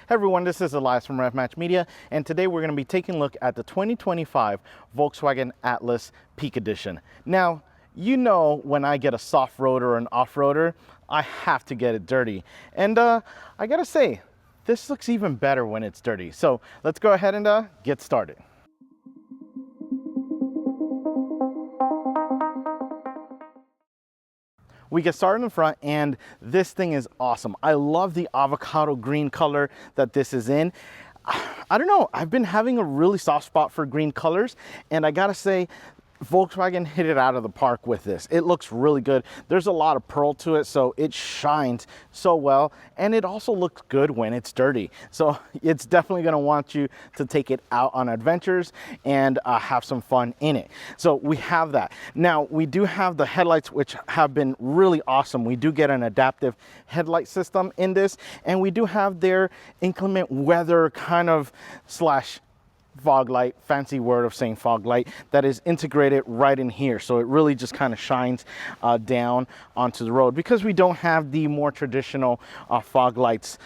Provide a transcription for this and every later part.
Hey everyone, this is Elias from RevMatch Media, and today we're going to be taking a look at the 2025 Volkswagen Atlas Peak Edition. Now, you know when I get a Softroader or an off-roader, I have to get it dirty. And I gotta say, this looks even better when it's dirty. So let's go ahead and get started. We get started in the front, and this thing is awesome. I love the avocado green color that this is in. I don't know, I've been having a really soft spot for green colors, and I gotta say, Volkswagen hit it out of the park with this. It looks really good. There's a lot of pearl to it, so it shines so well, and it also looks good when it's dirty. So it's definitely going to want you to take it out on adventures and have some fun in it. So we have that. Now we do have the headlights, which have been really awesome. We do get an adaptive headlight system in this, and we do have their inclement weather kind of slash fog light, fancy word of saying fog light, that is integrated right in here. So it really just kind of shines down onto the road, because we don't have the more traditional fog lights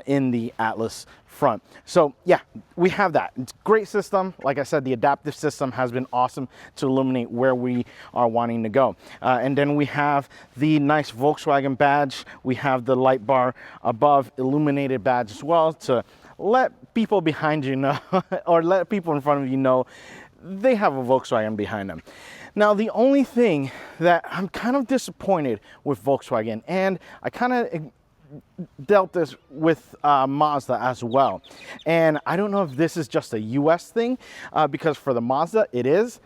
in the Atlas front. So yeah, we have that. It's a great system. Like I said, the adaptive system has been awesome to illuminate where we are wanting to go. And then we have the nice Volkswagen badge. We have the light bar above, illuminated badge as well, to let people behind you know, or let people in front of you know they have a Volkswagen behind them. Now, the only thing that I'm kind of disappointed with Volkswagen, and I kind of dealt this with Mazda as well, and I don't know if this is just a US thing, because for the Mazda it is.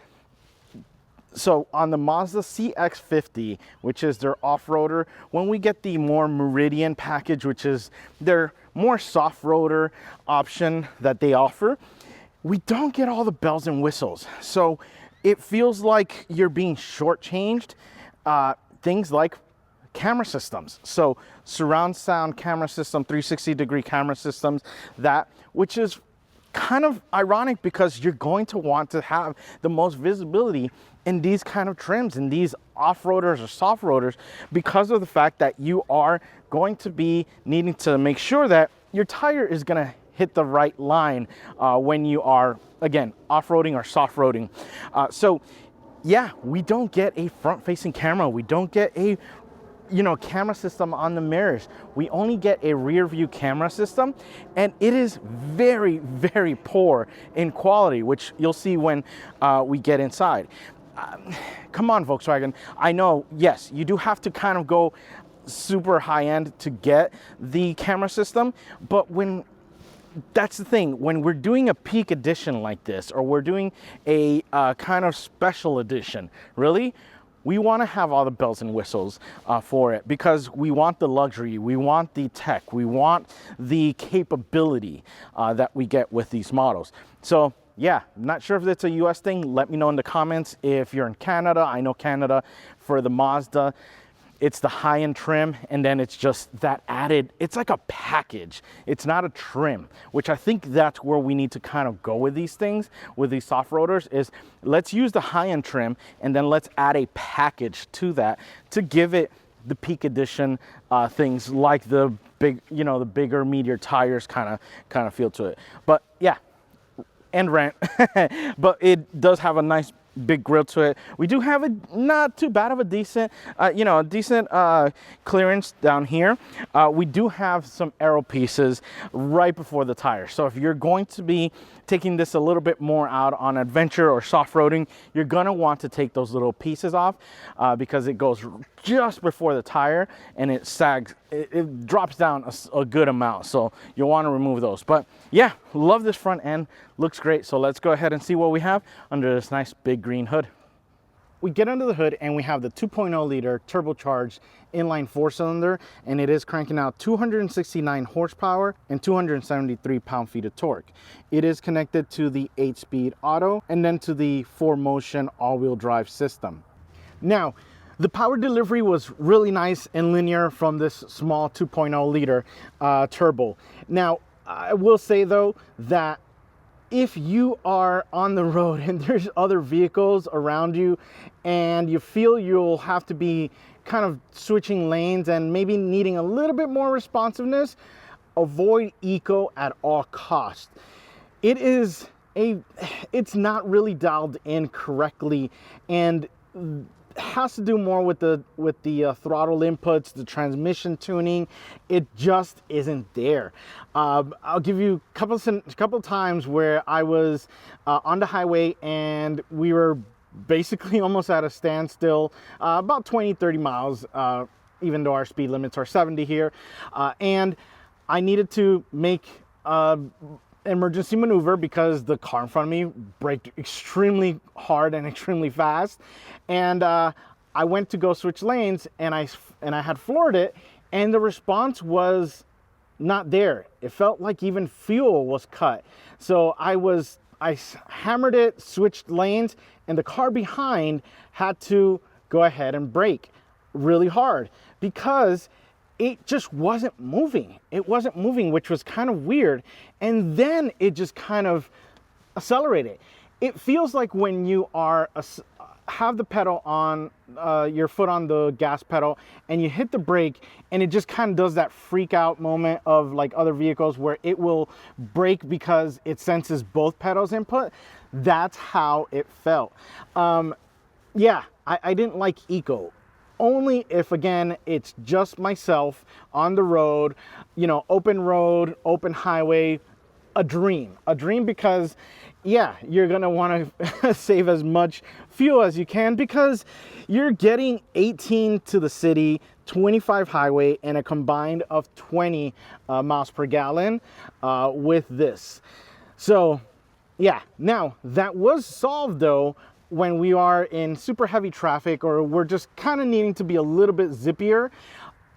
So on the Mazda CX-50, which is their off-roader, when we get the more Meridian package, which is their more soft-roader option that they offer, we don't get all the bells and whistles. So it feels like you're being shortchanged things like camera systems. So surround sound camera system, 360-degree camera systems, which is kind of ironic, because you're going to want to have the most visibility in these kind of trims, in these off-roaders or soft-roaders, because of the fact that you are going to be needing to make sure that your tire is going to hit the right line when you are, again, off-roading or soft-roading. So yeah, we don't get a front-facing camera. We don't get a camera system on the mirrors. We only get a rear view camera system, and it is very, very poor in quality, which you'll see when we get inside. Come on, Volkswagen. I know, yes, you do have to kind of go super high end to get the camera system, but that's the thing, when we're doing a peak edition like this, or we're doing a kind of special edition, really, we want to have all the bells and whistles for it, because we want the luxury, we want the tech, we want the capability that we get with these models. So yeah, I'm not sure if it's a US thing. Let me know in the comments if you're in Canada. I know Canada, for the Mazda, it's the high-end trim, and then it's just that added, it's like a package. It's not a trim, which I think that's where we need to kind of go with these things, with these soft-roaders, is let's use the high-end trim, and then let's add a package to that to give it the peak edition things, like the big, the bigger, meatier tires kind of feel to it. But yeah, and rent, but it does have a nice big grill to it. We do have a not too bad of a decent, clearance down here. We do have some aero pieces right before the tire. So if you're going to be taking this a little bit more out on adventure or soft-roading, you're gonna want to take those little pieces off because it goes just before the tire, and it sags, it drops down a good amount. So you'll want to remove those. But yeah, love this front end, looks great. So let's go ahead and see what we have under this nice big green hood. We get under the hood, and we have the 2.0 liter turbocharged inline 4-cylinder, and it is cranking out 269 horsepower and 273 pound-feet of torque. It is connected to the 8-speed auto, and then to the 4Motion all-wheel drive system. Now, the power delivery was really nice and linear from this small 2.0 liter turbo. Now, I will say though that if you are on the road and there's other vehicles around you, and you feel you'll have to be kind of switching lanes and maybe needing a little bit more responsiveness, avoid eco at all costs. It's not really dialed in correctly, and has to do more with the throttle inputs, the transmission tuning. It just isn't there. I'll give you a couple times where I was on the highway and we were basically almost at a standstill, about 20-30 miles, even though our speed limits are 70 here, and I needed to make emergency maneuver because the car in front of me braked extremely hard and extremely fast, and I went to go switch lanes, and I had floored it, and the response was not there. It felt like even fuel was cut. So I hammered it, switched lanes, and the car behind had to go ahead and brake really hard because it just wasn't moving. It wasn't moving, which was kind of weird. And then it just kind of accelerated. It feels like when you have the pedal on, your foot on the gas pedal, and you hit the brake, and it just kind of does that freak out moment of like other vehicles where it will brake because it senses both pedals input. That's how it felt. Yeah, I didn't like eco. Only if, again, it's just myself on the road, open highway, a dream because, yeah, you're gonna want to save as much fuel as you can because you're getting 18 to the city, 25 highway, and a combined of 20 miles per gallon with this. So, yeah, now that was solved though when we are in super heavy traffic or we're just kind of needing to be a little bit zippier.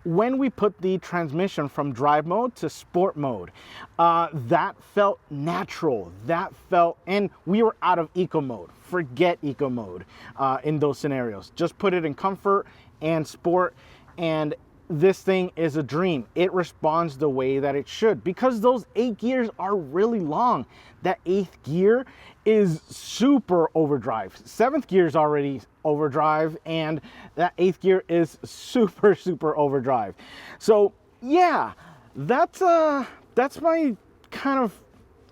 When we put the transmission from drive mode to sport mode, that felt natural. And we were out of eco mode. Forget eco mode in those scenarios. Just put it in comfort and sport, and this thing is a dream. It responds the way that it should because those 8 gears are really long. That 8th gear is super overdrive. 7th gear is already overdrive, and that 8th gear is super overdrive. So yeah, that's my kind of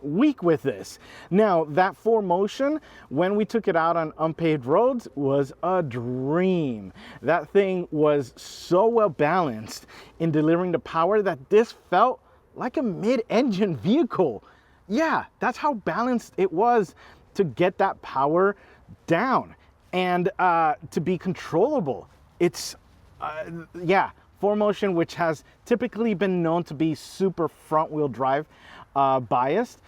week with this. Now that 4Motion, when we took it out on unpaved roads, was a dream. That thing was so well balanced in delivering the power that this felt like a mid-engine vehicle. Yeah, that's how balanced it was to get that power down and to be controllable. It's yeah, 4Motion, which has typically been known to be super front-wheel drive biased,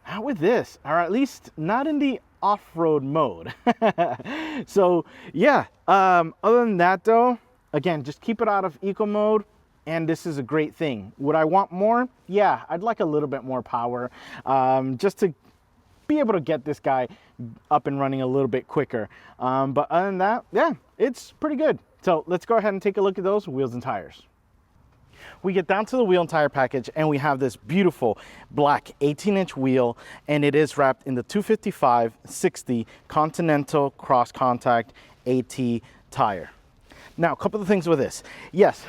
not with this, or at least not in the off-road mode. So yeah, other than that though, again, just keep it out of eco mode, and this is a great thing. Would I want more? Yeah, I'd like a little bit more power, just to be able to get this guy up and running a little bit quicker. But other than that, yeah, it's pretty good. So let's go ahead and take a look at those wheels and tires. We get down to the wheel and tire package, and we have this beautiful black 18-inch wheel, and it is wrapped in the 255/60 Continental Cross Contact AT tire. Now, a couple of things with this. Yes,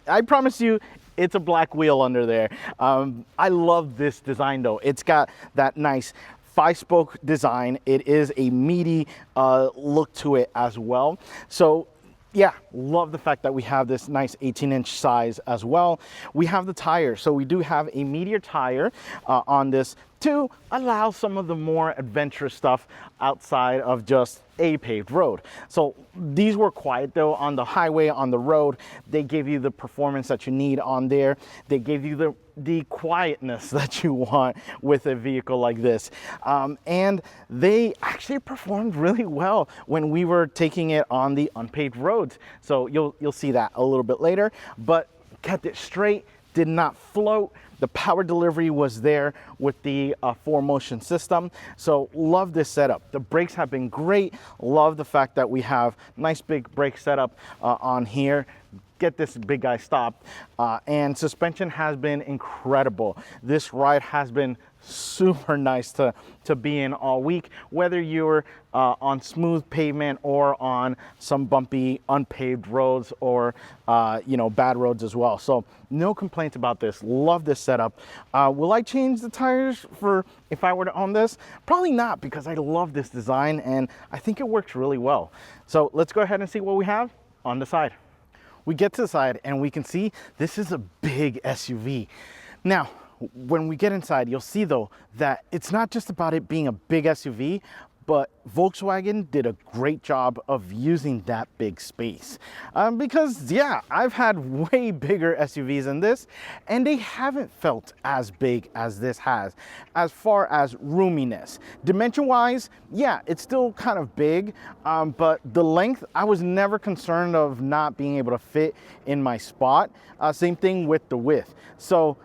I promise you, it's a black wheel under there. I love this design though. It's got that nice 5-spoke design. It is a meaty look to it as well. So yeah, love the fact that we have this nice 18-inch size as well. We have the tire. So we do have a meatier tire on this to allow some of the more adventurous stuff outside of just a paved road. So these were quiet though on the highway, on the road. They give you the performance that you need on there. They give you the quietness that you want with a vehicle like this. And they actually performed really well when we were taking it on the unpaved roads. So you'll see that a little bit later, but kept it straight, did not float. The power delivery was there with the 4Motion system. So love this setup. The brakes have been great. Love the fact that we have nice big brake setup on here. get this big guy stopped. And suspension has been incredible. This ride has been super nice to be in all week, whether you're on smooth pavement or on some bumpy unpaved roads, or you know, bad roads as well. So no complaints about this. Love this setup. Will I change the tires for if I were to own this? Probably not, because I love this design and I think it works really well. So let's go ahead and see what we have on the side. We get to the side and we can see this is a big SUV. Now, when we get inside, you'll see though that it's not just about it being a big SUV, but Volkswagen did a great job of using that big space. Because yeah, I've had way bigger SUVs than this, and they haven't felt as big as this has, as far as roominess. Dimension-wise, yeah, it's still kind of big, but the length, I was never concerned of not being able to fit in my spot. Same thing with the width. So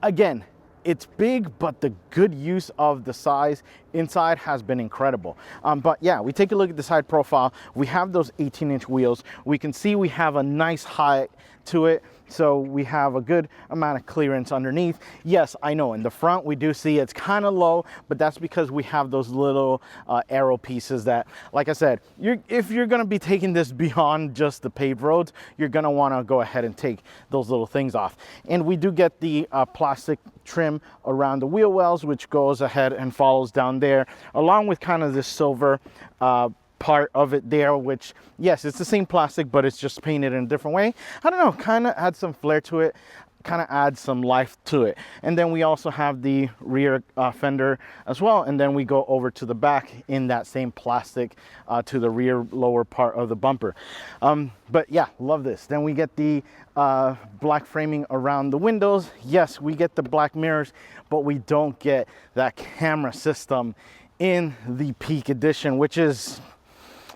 again, it's big, but the good use of the size inside has been incredible. But yeah, we take a look at the side profile. We have those 18-inch wheels. We can see we have a nice height to it, so we have a good amount of clearance underneath. Yes, I know in the front we do see it's kind of low, but that's because we have those little aero pieces that, like I said, if you're going to be taking this beyond just the paved roads, you're going to want to go ahead and take those little things off. And we do get the plastic trim around the wheel wells, which goes ahead and follows down there, along with kind of this silver part of it there, which yes, it's the same plastic, but it's just painted in a different way. I don't know, kind of adds some flair to it, kind of adds some life to it. And then we also have the rear fender as well, and then we go over to the back in that same plastic to the rear lower part of the bumper. But yeah, love this. Then we get the black framing around the windows. Yes, we get the black mirrors, but we don't get that camera system in the Peak Edition, which is,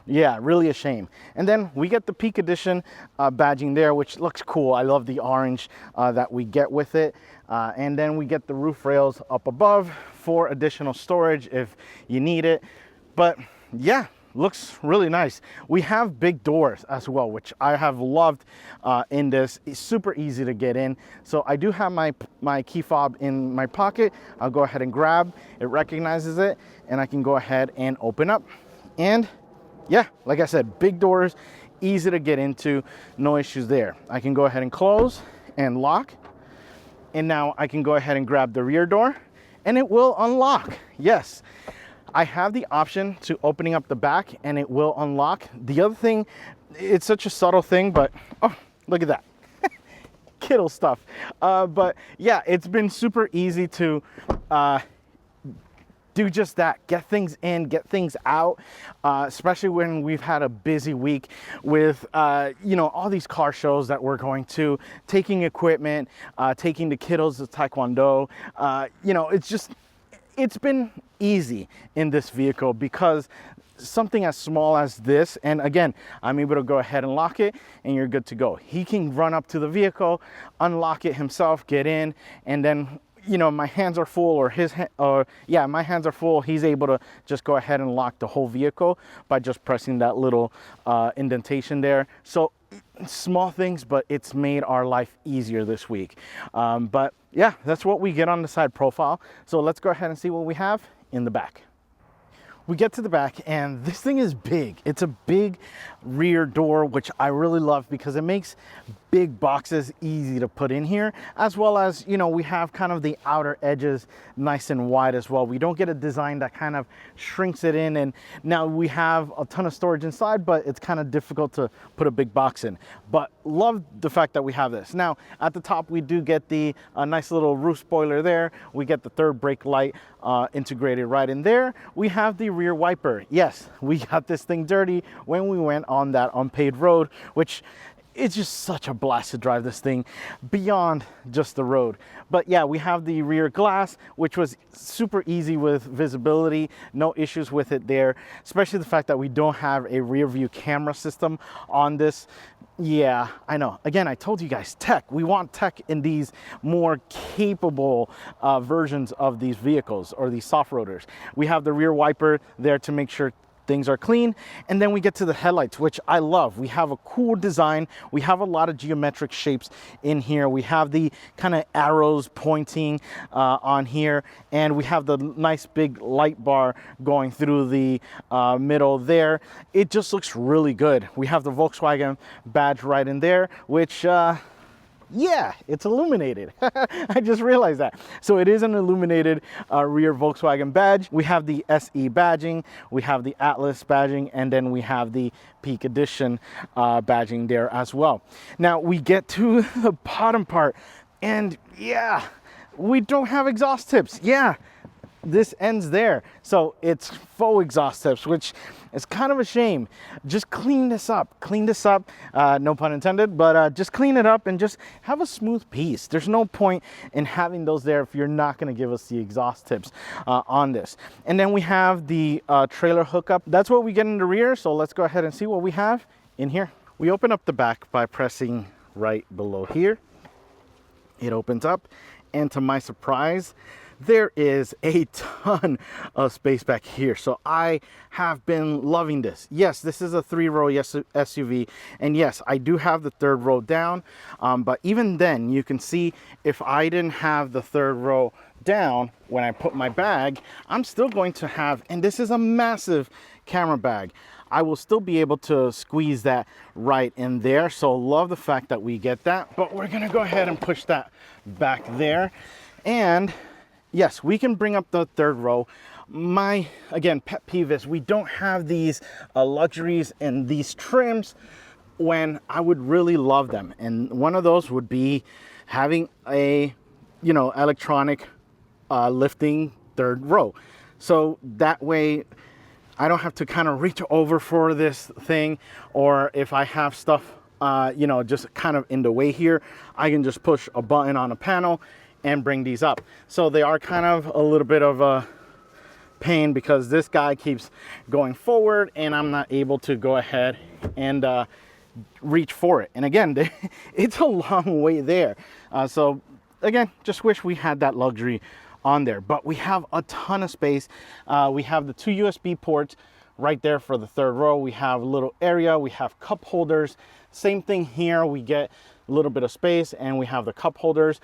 yeah, really a shame. And then we get the Peak Edition badging there, which looks cool. I love the orange that we get with it. And then we get the roof rails up above for additional storage if you need it. But yeah, looks really nice. We have big doors as well, which I have loved in this. It's super easy to get in. So I do have my key fob in my pocket. I'll go ahead and grab, it recognizes it, and I can go ahead and open up. And yeah, like I said, big doors, easy to get into, no issues there. I can go ahead and close and lock. And now I can go ahead and grab the rear door and it will unlock. Yes, I have the option to opening up the back and it will unlock. The other thing, it's such a subtle thing, but oh, look at that. Kittle stuff. But yeah, it's been super easy to do just that, get things in, get things out, especially when we've had a busy week with, you know, all these car shows that we're going to, taking equipment, taking the kiddos to Taekwondo. You know, it's been easy in this vehicle because something as small as this, and again, I'm able to go ahead and lock it and you're good to go. He can run up to the vehicle, unlock it himself, get in, and then, you know, my hands are full, or my hands are full, he's able to just go ahead and lock the whole vehicle by just pressing that little indentation there. So small things, but it's made our life easier this week. But yeah, that's what we get on the side profile. So let's go ahead and see what we have in the back. We get to the back and this thing is big. It's a big rear door, which I really love because it makes big boxes easy to put in here, as well as, you know, we have kind of the outer edges nice and wide as well. We don't get a design that kind of shrinks it in, and now we have a ton of storage inside, but it's kind of difficult to put a big box in. But love the fact that we have this. Now at the top we do get the nice little roof spoiler there. We get the third brake light integrated right in there. We have the rear wiper. Yes, we got this thing dirty when we went on that unpaved road, which it's just such a blast to drive this thing beyond just the road. But yeah, we have the rear glass, which was super easy with visibility, no issues with it there, especially the fact that we don't have a rear view camera system on this. Yeah, I know. Again, I told you guys, tech. We want tech in these more capable versions of these vehicles or these Softroaders. We have the rear wiper there to make sure things are clean. And then we get to the headlights, which I love. We have a cool design. We have a lot of geometric shapes in here. We have the kind of arrows pointing on here, and we have the nice big light bar going through the middle there. It just looks really good. We have the Volkswagen badge right in there, which yeah, it's illuminated. I just realized that. So it is an illuminated rear Volkswagen badge. We have the SE badging, we have the Atlas badging, and then we have the Peak Edition badging there as well. Now we get to the bottom part, and yeah, we don't have exhaust tips. Yeah, this ends there. So it's faux exhaust tips, which is kind of a shame. Just clean this up, no pun intended, but just clean it up and just have a smooth piece. There's no point in having those there if you're not going to give us the exhaust tips on this. And then we have the trailer hookup. That's what we get in the rear. So let's go ahead and see what we have in here. We open up the back by pressing right below here. It opens up, and to my surprise, there is a ton of space back here. So I have been loving this. Yes, this is a 3-row SUV, and yes, I do have the 3rd row down, but even then you can see if I didn't have the 3rd row down, when I put my bag, I'm still going to have, and this is a massive camera bag, I will still be able to squeeze that right in there. So love the fact that we get that, but we're gonna go ahead and push that back there. And yes, we can bring up the 3rd row. My, again, pet peeve is we don't have these luxuries and these trims when I would really love them. And one of those would be having a, electronic lifting 3rd row. So that way I don't have to kind of reach over for this thing, or if I have stuff, just kind of in the way here, I can just push a button on a panel and bring these up. So they are kind of a little bit of a pain because this guy keeps going forward and I'm not able to go ahead and reach for it. And again, it's a long way there. So again, just wish we had that luxury on there, but we have a ton of space. We have the 2 USB ports right there for the 3rd row. We have a little area, we have cup holders. Same thing here, we get a little bit of space and we have the cup holders.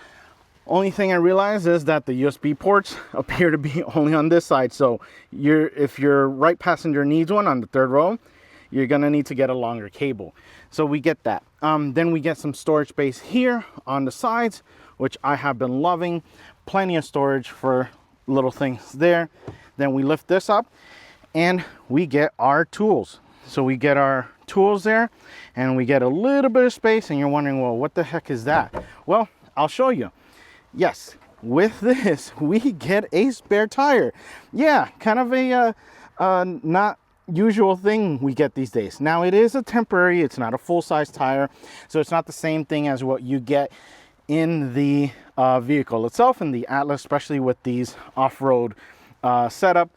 Only thing I realize is that the USB ports appear to be only on this side. So if your right passenger needs one on the 3rd row, you're gonna need to get a longer cable. So we get that. Then we get some storage space here on the sides, which I have been loving. Plenty of storage for little things there. Then we lift this up and we get our tools. So we get our tools there and we get a little bit of space, and you're wondering, well, what the heck is that? Well, I'll show you. Yes, with this, we get a spare tire. Yeah, kind of a not usual thing we get these days. Now, it is a temporary, it's not a full-size tire, so it's not the same thing as what you get in the vehicle itself, in the Atlas, especially with these off-road setup.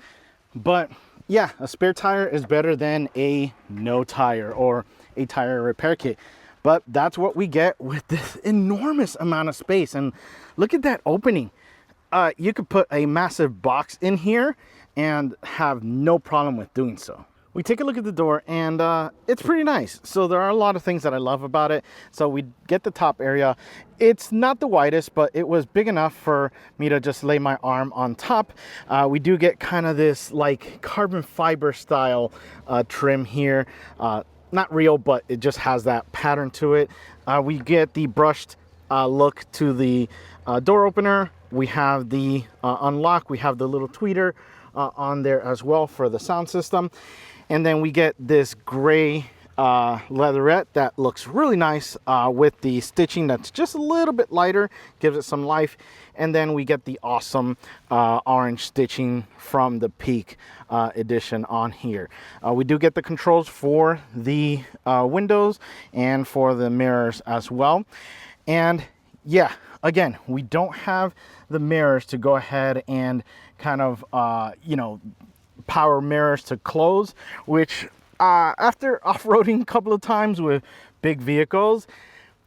But yeah, a spare tire is better than a no tire or a tire repair kit. But that's what we get with this enormous amount of space. And look at that opening. You could put a massive box in here and have no problem with doing so. We take a look at the door and it's pretty nice. So there are a lot of things that I love about it. So we get the top area. It's not the widest, but it was big enough for me to just lay my arm on top. We do get kind of this like carbon fiber style trim here. Not real, but it just has that pattern to it. We get the brushed look to the door opener. We have the unlock. We have the little tweeter on there as well for the sound system. And then we get this gray leatherette that looks really nice with the stitching that's just a little bit lighter, gives it some life. And then we get the awesome orange stitching from the Peak Edition on here. We do get the controls for the windows and for the mirrors as well. And yeah, again, we don't have the mirrors to go ahead and kind of, power mirrors to close, which after off-roading a couple of times with big vehicles,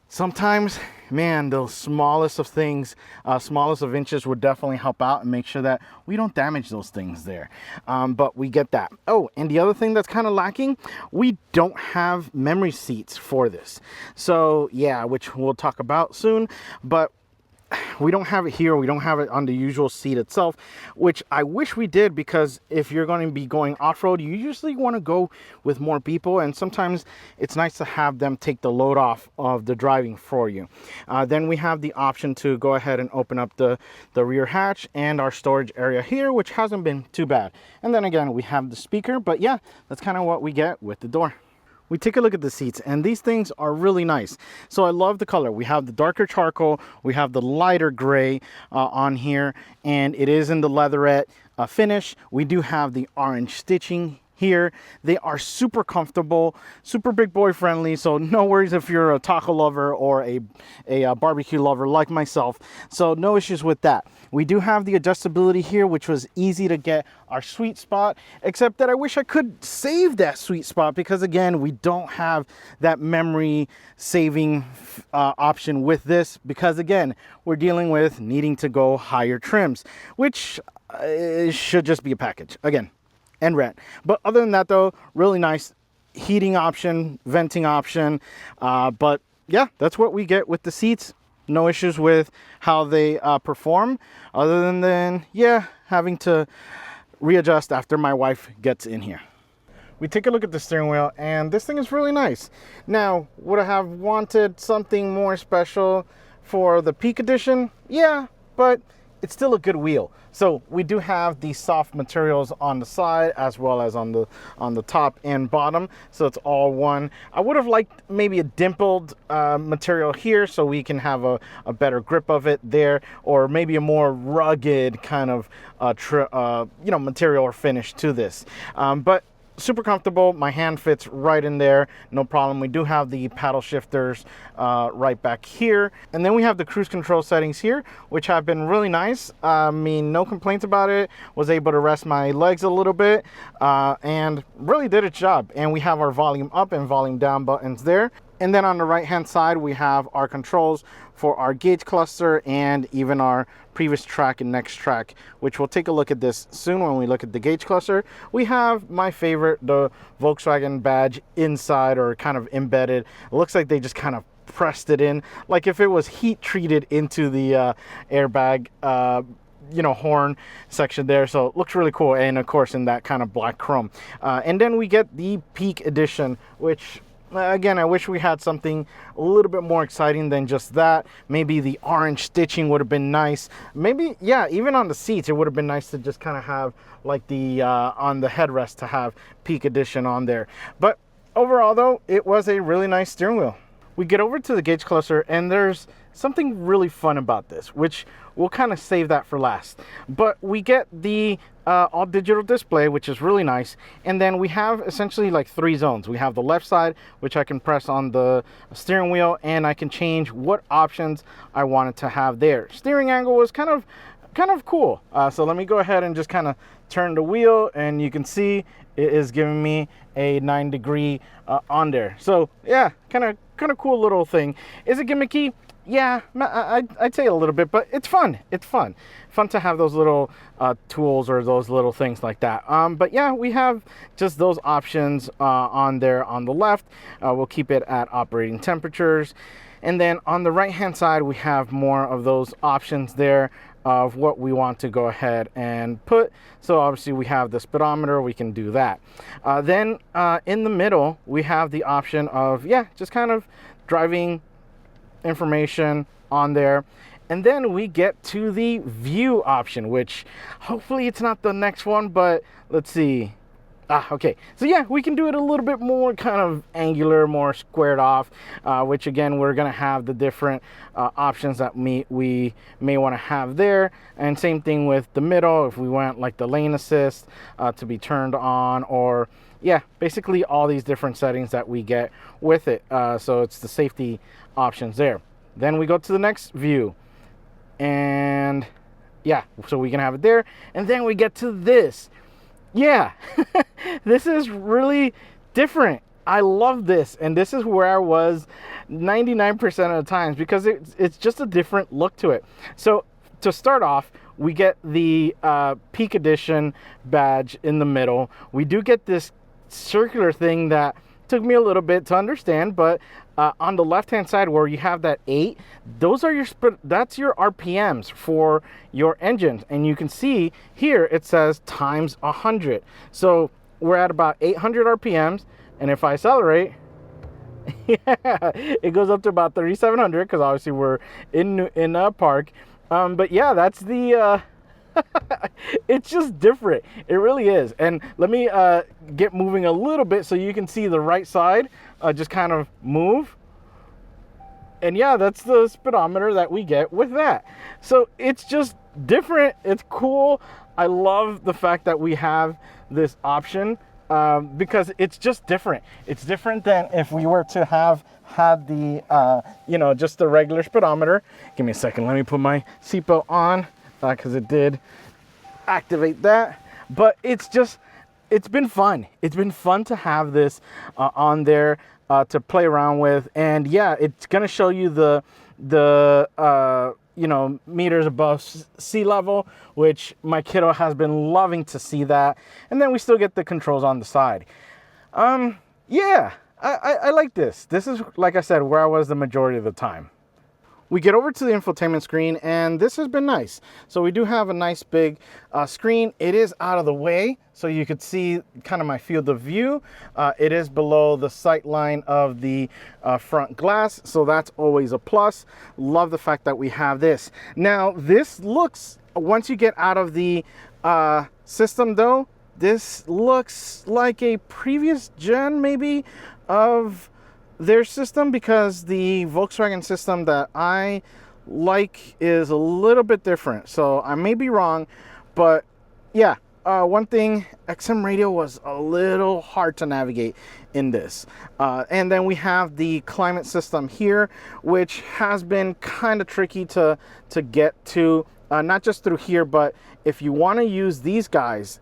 sometimes man, the smallest of things, smallest of inches would definitely help out and make sure that we don't damage those things there. But we get that. Oh, and the other thing that's kind of lacking, we don't have memory seats for this. So yeah, which we'll talk about soon, but we don't have it here. We don't have it on the usual seat itself, which I wish we did, because if you're going to be going off-road, you usually want to go with more people, and sometimes it's nice to have them take the load off of the driving for you. Then we have the option to go ahead and open up the rear hatch and our storage area here, which hasn't been too bad. And then again, we have the speaker, but yeah, that's kind of what we get with the door. We take a look at the seats, and these things are really nice. So I love the color. We have the darker charcoal, we have the lighter gray on here, and it is in the leatherette finish. We do have the orange stitching here. They are super comfortable, super big boy friendly, so no worries if you're a taco lover or a barbecue lover like myself. So no issues with that. We do have the adjustability here, which was easy to get our sweet spot, except that I wish I could save that sweet spot, because again, we don't have that memory saving option with this, because again, we're dealing with needing to go higher trims, which should just be a package again and rent. But other than that though, really nice heating option, venting option, but yeah, that's what we get with the seats. No issues with how they perform, other than yeah, having to readjust after my wife gets in here. We take a look at the steering wheel, and this thing is really nice. Now, would I have wanted something more special for the Peak Edition? Yeah, but it's still a good wheel. So we do have the soft materials on the side as well as on the top and bottom, so it's all one. I would have liked maybe a dimpled material here, so we can have a better grip of it there, or maybe a more rugged kind of material or finish to this. But super comfortable. My hand fits right in there, no problem. We do have the paddle shifters right back here, and then we have the cruise control settings here, which have been really nice. I mean, no complaints about it. Was able to rest my legs a little bit and really did its job. And we have our volume up and volume down buttons there. And then on the right hand side, we have our controls for our gauge cluster and even our previous track and next track, which we'll take a look at this soon when we look at the gauge cluster. We have my favorite, the Volkswagen badge inside, or kind of embedded. It looks like they just kind of pressed it in, like if it was heat treated into the airbag horn section there. So it looks really cool, and of course in that kind of black chrome. And then we get the Peak Edition, which again, I wish we had something a little bit more exciting than just that. Maybe the orange stitching would have been nice. Maybe, yeah, even on the seats, it would have been nice to just kind of have like the on the headrest to have Peak Edition on there. But overall though, it was a really nice steering wheel. We get over to the gauge cluster, and there's something really fun about this, which we'll kind of save that for last. But we get the all digital display, which is really nice. And then we have essentially like 3 zones. We have the left side, which I can press on the steering wheel, and I can change what options I wanted to have there. Steering angle was kind of cool. So let me go ahead and just kind of turn the wheel, and you can see it is giving me a 9-degree on there. So yeah, kind of cool little thing. Is it gimmicky? Yeah, I'd say a little bit, but it's fun. It's fun to have those little tools or those little things like that. But yeah, we have just those options on there on the left. We'll keep it at operating temperatures. And then on the right hand side, we have more of those options there of what we want to go ahead and put. So obviously we have the speedometer, we can do that. Then in the middle, we have the option of, yeah, just kind of driving information on there. And then we get to the view option, which hopefully it's not the next one, but let's see. Okay, so yeah, we can do it a little bit more kind of angular, more squared off, which again, we're gonna have the different options that we may want to have there. And same thing with the middle, if we want like the lane assist to be turned on, or yeah, basically all these different settings that we get with it. So it's the safety options there. Then we go to the next view, and yeah, so we can have it there. And then we get to this. Yeah, this is really different. I love this, and this is where I was 99% of the times, because it's just a different look to it. So to start off, we get the Peak Edition badge in the middle. We do get this circular thing that took me a little bit to understand, but on the left hand side where you have that 8, those are that's your RPMs for your engine. And you can see here it says times 100. So we're at about 800 RPMs, and if I accelerate, yeah, it goes up to about 3,700, because obviously we're in a park. But yeah, that's the it's just different. It really is. And let me get moving a little bit so you can see the right side just kind of move. And yeah, that's the speedometer that we get with that. So it's just different. It's cool. I love the fact that we have this option because it's just different. It's different than if we were to have had the you know, just the regular speedometer. Give me a second. Let me put my seatbelt on, because it did activate that. But it's been fun. It's been fun to have this on there to play around with. And yeah, it's gonna show you the you know, meters above sea level, which my kiddo has been loving to see that. And then we still get the controls on the side. Yeah, I like this. This is, like I said, where I was the majority of the time. We get over to the infotainment screen, and this has been nice. So we do have a nice big screen. It is out of the way, so you could see kind of my field of view. It is below the sight line of the front glass, so that's always a plus. Love the fact that we have this. Now, this looks, once you get out of the system though, this looks like a previous gen maybe of their system, because the Volkswagen system that I like is a little bit different. So I may be wrong, but yeah, one thing, XM radio was a little hard to navigate in this. And then we have the climate system here, which has been kind of tricky to get to, not just through here, but if you want to use these guys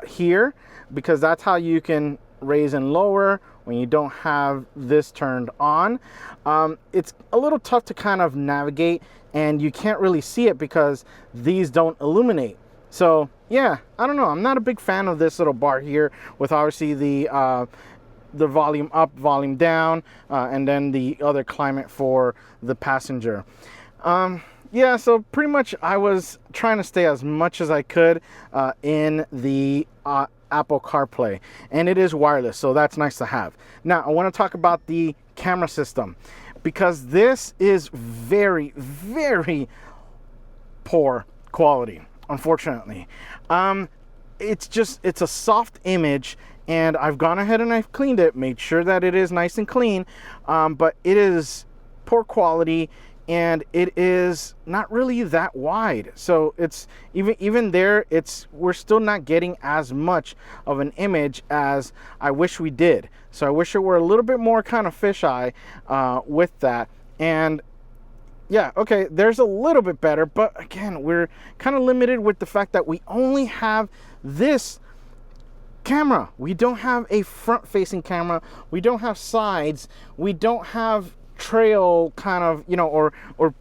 here, because that's how you can raise and lower when you don't have this turned on. It's a little tough to kind of navigate, and you can't really see it because these don't illuminate. So yeah, I don't know, I'm not a big fan of this little bar here with obviously the volume up, volume down, and then the other climate for the passenger. Yeah, so pretty much I was trying to stay as much as I could in the Apple CarPlay, and it is wireless, so that's nice to have. Now I want to talk about the camera system, because this is very, very poor quality, unfortunately. It's a soft image, and I've gone ahead and I've cleaned it, made sure that it is nice and clean, but it is poor quality, and it is not really that wide. So it's even there, we're still not getting as much of an image as I wish we did. So I wish it were a little bit more kind of fisheye with that. And yeah, okay, there's a little bit better, but again, we're kind of limited with the fact that we only have this camera. We don't have a front facing camera, we don't have sides, we don't have trail kind of, you know, or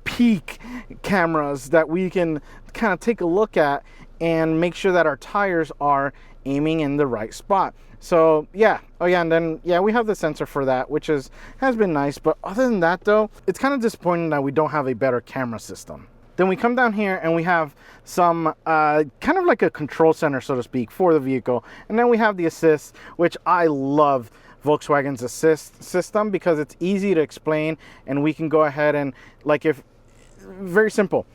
peak cameras that we can kind of take a look at and make sure that our tires are aiming in the right spot. So yeah, oh yeah, and then yeah, we have the sensor for that, which has been nice. But other than that though, it's kind of disappointing that we don't have a better camera system. Then we come down here and we have some kind of like a control center, so to speak, for the vehicle. And then we have the assist, which I love Volkswagen's assist system because it's easy to explain, and we can go ahead and, like, if very simple,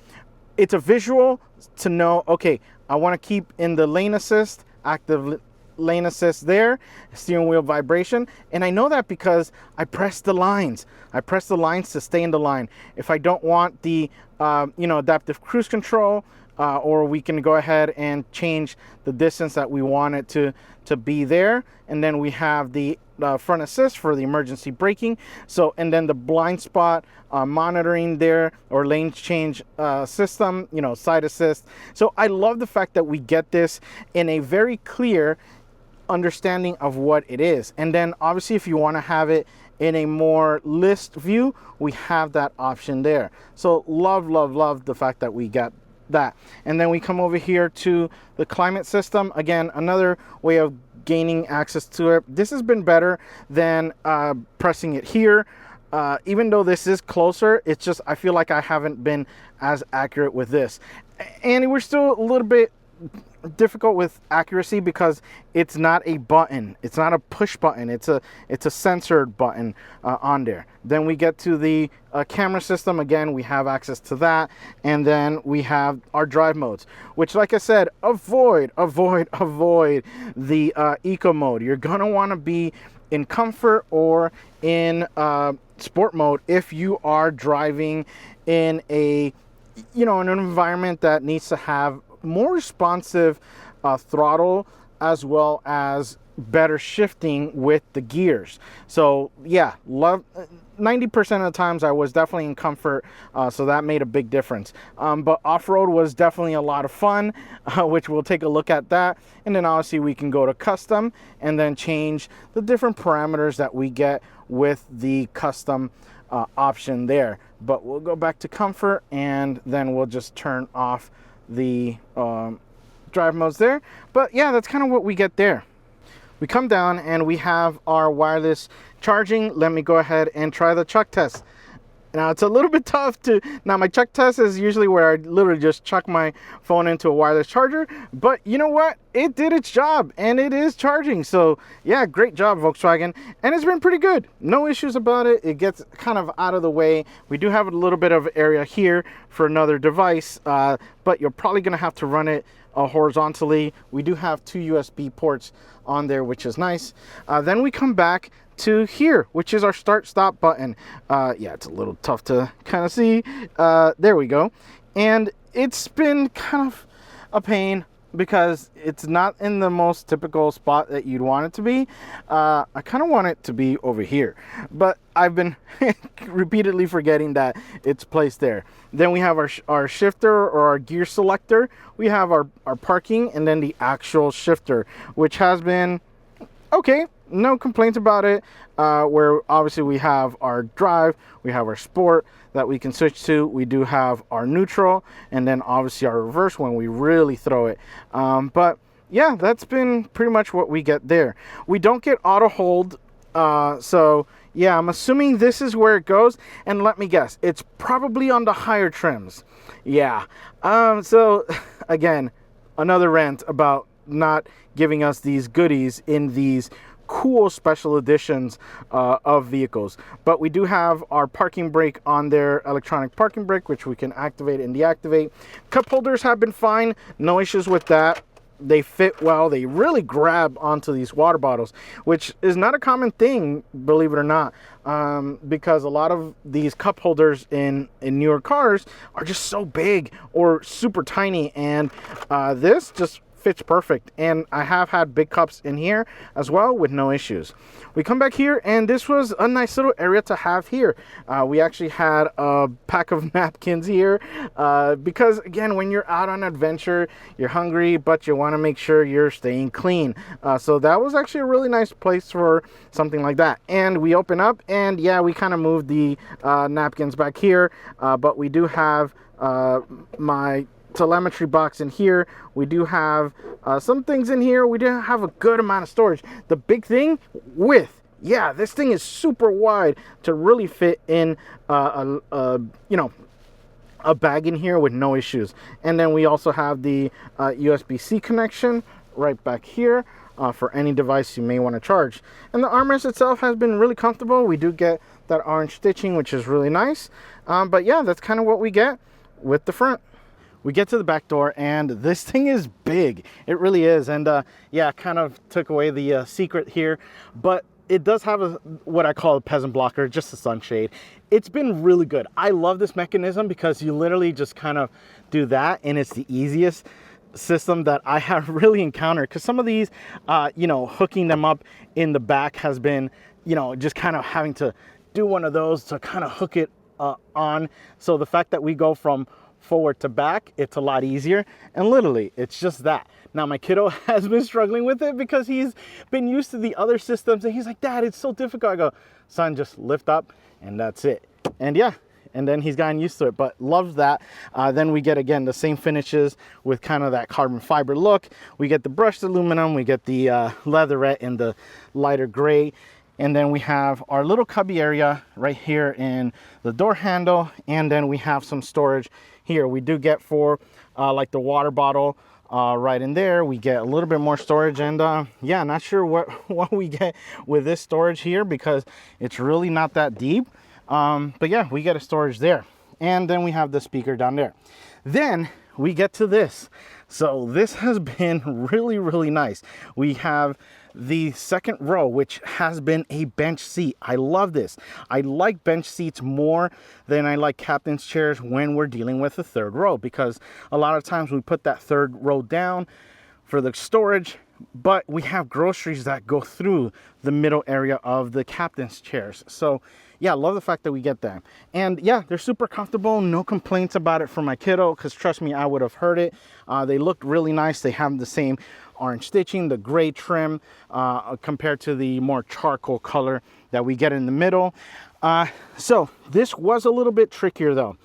it's a visual to know, okay, I want to keep in the lane assist, active lane assist there, steering wheel vibration, and I know that because I press the lines. I press the lines to stay in the line. If I don't want the you know, adaptive cruise control, or we can go ahead and change the distance that we want it to be there. And then we have the front assist for the emergency braking. So, and then the blind spot monitoring there, or lane change system, you know, side assist. So I love the fact that we get this in a very clear understanding of what it is. And then obviously if you want to have it in a more list view, we have that option there. So love the fact that we got that. And then we come over here to the climate system. Again, another way of gaining access to it. This has been better than pressing it here. Even though this is closer, it's just I feel like I haven't been as accurate with this. And we're still a little bit difficult with accuracy because it's not a button, it's not a push button, it's a censored button on there. Then we get to the camera system. Again, we have access to that, and then we have our drive modes, which, like I said, avoid the eco mode. You're gonna want to be in comfort or in sport mode if you are driving in a in an environment that needs to have more responsive throttle, as well as better shifting with the gears. So yeah, 90% of the times I was definitely in comfort, so that made a big difference. But off-road was definitely a lot of fun, which we'll take a look at that. And then obviously we can go to custom and then change the different parameters that we get with the custom option there. But we'll go back to comfort, and then we'll just turn off the drive modes there. But yeah, that's kind of what we get there. We come down and we have our wireless charging. Let me go ahead and try the chuck test. Now it's a little bit tough to, now my chuck test is usually where I literally just chuck my phone into a wireless charger, but you know what? It did its job and it is charging. So yeah, great job, Volkswagen. And it's been pretty good. No issues about it. It gets kind of out of the way. We do have a little bit of area here for another device, but you're probably gonna have to run it horizontally. We do have 2 USB ports on there, which is nice. Then we come back to here, which is our start stop button. Yeah, it's a little tough to kind of see. There we go. And it's been kind of a pain because it's not in the most typical spot that you'd want it to be. I kind of want it to be over here, but I've been repeatedly forgetting that it's placed there. Then we have our shifter or our gear selector. We have our parking, and then the actual shifter, which has been okay. No complaints about it. Where obviously we have our drive, we have our sport that we can switch to. We do have our neutral, and then obviously our reverse when we really throw it. But yeah, that's been pretty much what we get there. We don't get auto hold, so yeah, I'm assuming this is where it goes. And let me guess, it's probably on the higher trims. Yeah. So again, another rant about not giving us these goodies in these cool special editions of vehicles. But we do have our parking brake on there, electronic parking brake, which we can activate and deactivate. Cup holders have been fine, no issues with that. They fit well. They really grab onto these water bottles, which is not a common thing, believe it or not, because a lot of these cup holders in newer cars are just so big or super tiny, and this just fits perfect. And I have had big cups in here as well with no issues. We come back here, and this was a nice little area to have here. We actually had a pack of napkins here because again, when you're out on adventure, you're hungry, but you want to make sure you're staying clean. So that was actually a really nice place for something like that. And we open up, and yeah, we kind of moved the napkins back here, but we do have my telemetry box in here. We do have some things in here. We do have a good amount of storage. The big thing, width. Yeah, this thing is super wide to really fit in a bag in here with no issues. And then we also have the USB-C connection right back here for any device you may want to charge. And the armrest itself has been really comfortable. We do get that orange stitching, which is really nice. But yeah, that's kind of what we get with the front. We get to the back door, and this thing is big. It really is. And yeah, kind of took away the secret here, but it does have what I call a peasant blocker, just a sunshade. It's been really good. I love this mechanism because you literally just kind of do that, and it's the easiest system that I have really encountered, because some of these hooking them up in the back has been just kind of having to do one of those to kind of hook it on. So the fact that we go from forward to back, it's a lot easier. And literally, it's just that. Now, my kiddo has been struggling with it because he's been used to the other systems, and he's like, Dad, it's so difficult. I go, son, just lift up, and that's it. And yeah, and then he's gotten used to it, but loves that. Then we get, again, the same finishes with kind of that carbon fiber look. We get the brushed aluminum, we get the leatherette in the lighter gray. And then we have our little cubby area right here in the door handle. And then we have some storage here. We do get for like the water bottle right in there. We get a little bit more storage, and yeah, not sure what we get with this storage here because it's really not that deep. But yeah, we get a storage there. And then we have the speaker down there. Then we get to this. So this has been really, really nice. We have the second row, which has been a bench seat. I love this. I like bench seats more than I like captain's chairs when we're dealing with the third row, because a lot of times we put that third row down for the storage, but we have groceries that go through the middle area of the captain's chairs. So yeah, love the fact that we get that. And yeah, they're super comfortable. No complaints about it from my kiddo, because trust me, I would have heard it. They look really nice. They have the same orange stitching, the gray trim, compared to the more charcoal color that we get in the middle. So this was a little bit trickier though.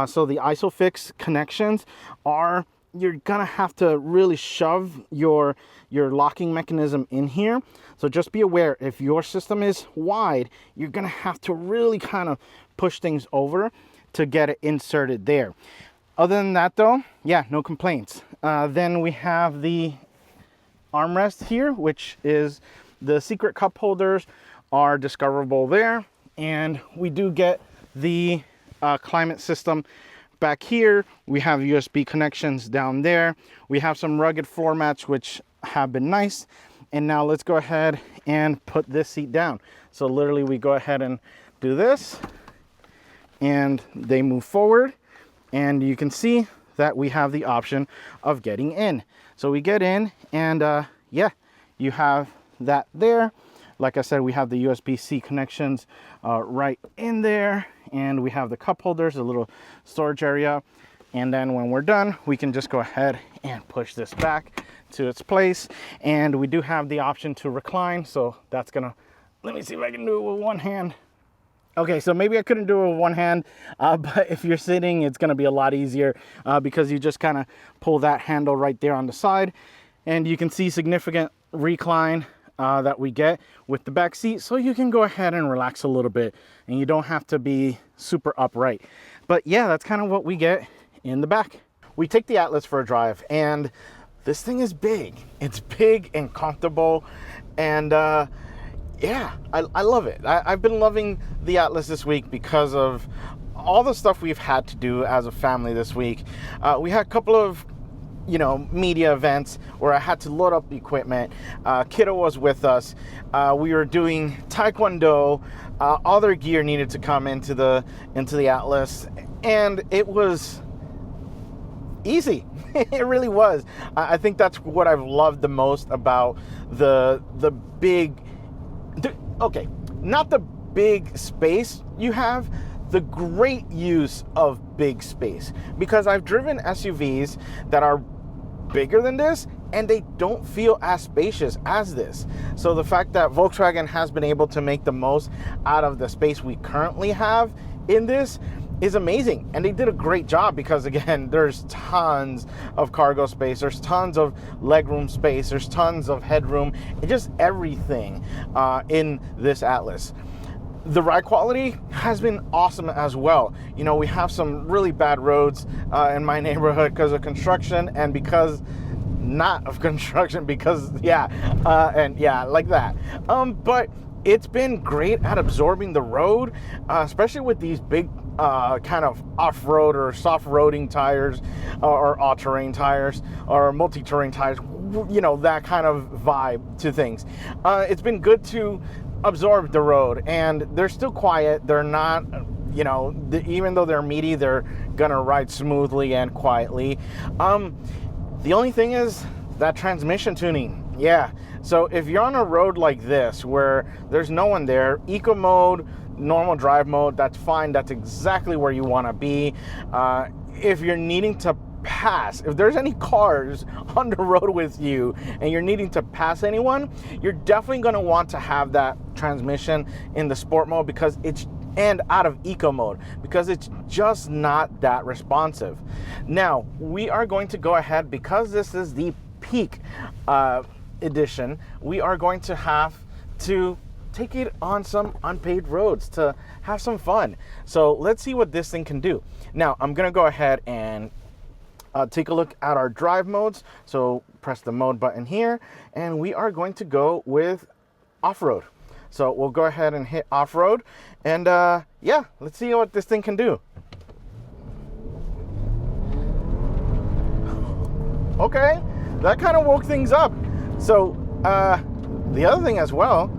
So the ISOFIX connections are, you're gonna have to really shove your locking mechanism in here. So just be aware, if your system is wide, you're gonna have to really kind of push things over to get it inserted there. Other than that though, yeah, no complaints. Then we have the armrest here, which is the secret cup holders are discoverable there. And we do get the climate system back here. We have USB connections down there. We have some rugged floor mats, which have been nice. And now let's go ahead and put this seat down. So literally we go ahead and do this, and they move forward, and you can see that we have the option of getting in. So we get in, and yeah, you have that there. Like I said, we have the USB-C connections right in there, and we have the cup holders, a little storage area. And then when we're done, we can just go ahead and push this back to its place. And we do have the option to recline. So that's gonna, let me see if I can do it with one hand. Okay, so maybe I couldn't do it with one hand, but if you're sitting, it's gonna be a lot easier because you just kind of pull that handle right there on the side, and you can see significant recline that we get with the back seat, so you can go ahead and relax a little bit, and you don't have to be super upright. But yeah, that's kind of what we get in the back. We take the Atlas for a drive, and this thing is big. It's big and comfortable, and yeah, I love it. I've been loving the Atlas this week because of all the stuff we've had to do as a family this week. We had a couple of, you know, media events where I had to load up the equipment. Kiddo was with us. We were doing Taekwondo. All their gear needed to come into the Atlas, and it was easy. It really was. I think that's what I've loved the most about the big. Okay, not the big space you have, the great use of big space. Because I've driven SUVs that are bigger than this, and they don't feel as spacious as this. So the fact that Volkswagen has been able to make the most out of the space we currently have in this is amazing. And they did a great job because, again, there's tons of cargo space, there's tons of legroom space, there's tons of headroom, and just everything in this Atlas. The ride quality has been awesome as well. You know, we have some really bad roads in my neighborhood because of construction, and because not of construction, because and yeah, like that. But it's been great at absorbing the road, especially with these big kind of off-road or soft-roading tires, or all-terrain tires, or multi-terrain tires, you know, that kind of vibe to things. It's been good to absorb the road, and they're still quiet. They're not, you know, even though they're meaty, they're gonna ride smoothly and quietly. The only thing is that transmission tuning. Yeah, so if you're on a road like this where there's no one there, eco mode, normal drive mode, that's fine. That's exactly where you want to be. if you're needing to pass, if there's any cars on the road with you and you're needing to pass anyone, you're definitely going to want to have that transmission in the sport mode, because it's, and out of eco mode, because it's just not that responsive. Now we are going to go ahead, because this is the Peak edition, we are going to have to take it on some unpaved roads to have some fun. So let's see what this thing can do. Now I'm gonna go ahead and take a look at our drive modes. So press the mode button here, and we are going to go with off-road. So we'll go ahead and hit off-road, and yeah, let's see what this thing can do. Okay, that kind of woke things up. So the other thing as well,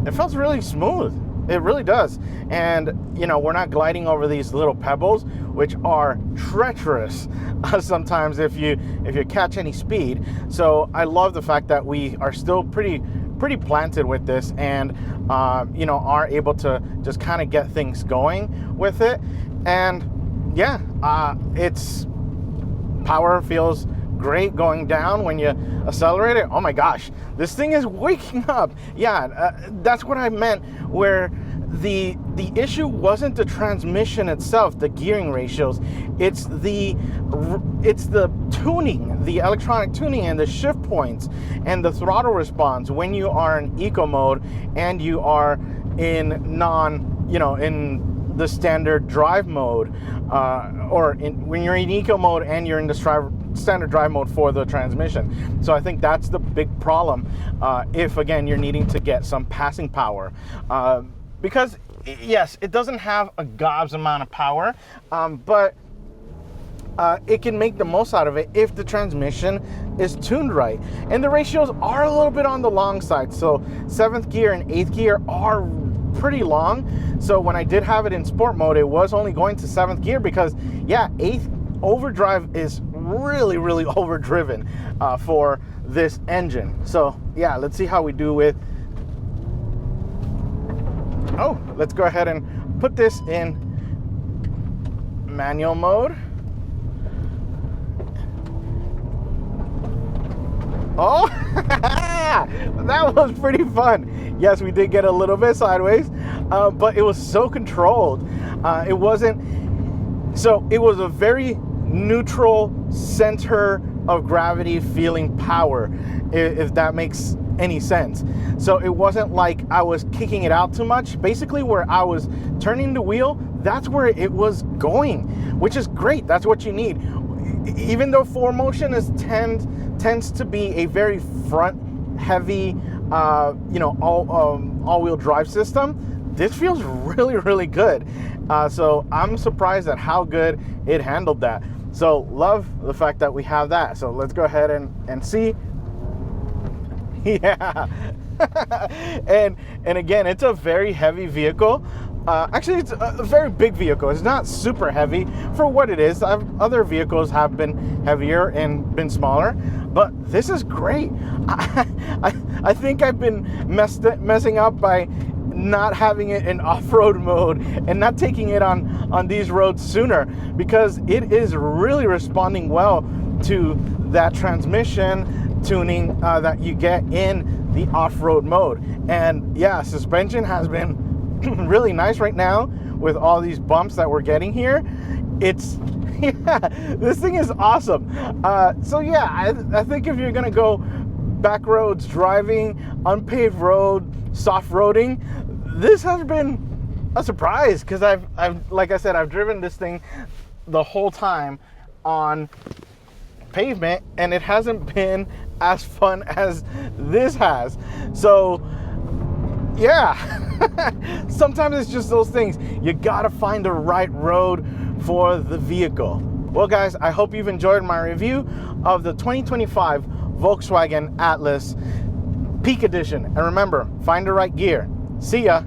it feels really smooth. It really does. And you know, we're not gliding over these little pebbles, which are treacherous sometimes if you catch any speed. So I love the fact that we are still pretty planted with this, and you know, are able to just kind of get things going with it. And yeah, its power feels great going down when you accelerate it. Oh my gosh, this thing is waking up. Yeah, that's what I meant, where the issue wasn't the transmission itself, the gearing ratios, it's the tuning, the electronic tuning, and the shift points and the throttle response when you are in eco mode and you are in in the standard drive mode, or when you're in eco mode and you're in the standard drive mode for the transmission. So I think that's the big problem if again you're needing to get some passing power, because yes, it doesn't have a gobs amount of power, but it can make the most out of it if the transmission is tuned right. And the ratios are a little bit on the long side. So 7th gear and 8th gear are pretty long. So when I did have it in sport mode, it was only going to 7th gear, because yeah, 8th overdrive is really overdriven for this engine. So yeah, let's see how we do with, let's go ahead and put this in manual mode. Oh, that was pretty fun. Yes, we did get a little bit sideways, but it was so controlled. It was a very neutral center of gravity feeling power, if that makes any sense. So it wasn't like I was kicking it out too much. Basically, where I was turning the wheel, that's where it was going, which is great. That's what you need. Even though 4Motion tends to be a very front heavy, all-wheel drive system, this feels really good. So I'm surprised at how good it handled that. So love the fact that we have that. So let's go ahead and see. Yeah. and again, it's a very heavy vehicle. Actually, it's a very big vehicle. It's not super heavy for what it is. Other vehicles have been heavier and been smaller, but this is great. I think I've been messing up by not having it in off-road mode and not taking it on these roads sooner, because it is really responding well to that transmission tuning that you get in the off-road mode. And yeah, suspension has been really nice right now with all these bumps that we're getting here. Yeah, this thing is awesome. So yeah, I think if you're gonna go back roads driving, unpaved road, soft roading, this has been a surprise, because I've like I said, I've driven this thing the whole time on pavement, and it hasn't been as fun as this has. So yeah, sometimes it's just those things. You gotta find the right road for the vehicle. Well guys, I hope you've enjoyed my review of the 2025 Volkswagen Atlas Peak Edition. And remember, find the right gear. See ya.